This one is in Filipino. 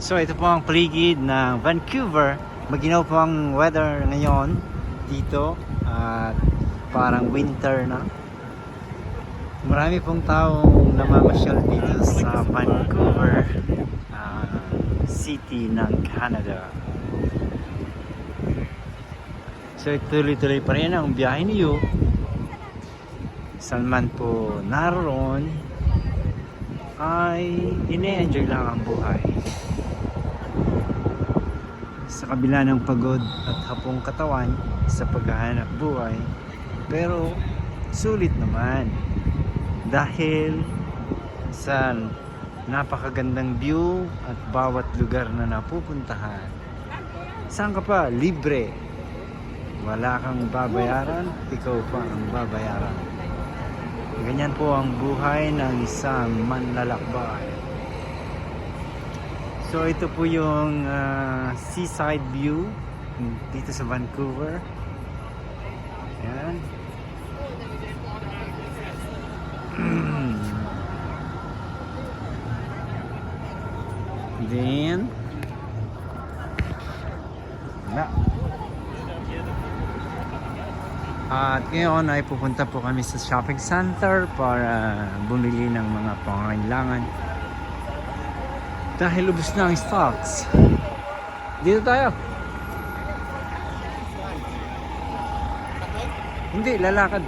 So ito po ang paligid ng Vancouver. Maginaw po ang weather ngayon dito at parang winter na. Marami pong taong namamasyal dito sa Vancouver City ng Canada. So tuloy-tuloy pa rin ang biyahe niyo. Saan man po naroon ay ine-enjoy lang ang buhay. Sa kabila ng pagod at hapong katawan sa paghahanap buhay, pero sulit naman dahil sa napakagandang view at bawat lugar na napupuntahan. Saan ka pa? Libre. Wala kang babayaran, ikaw pa ang babayaran. Ganyan po ang buhay ng isang manlalakbay. So ito po yung seaside view dito sa Vancouver. Ayan. Then na. At ngayon ay pupunta po kami sa shopping center para bumili ng mga pangangailangan. Dahil ubos na ang stocks. Dito tayo. Hindi, lalakad.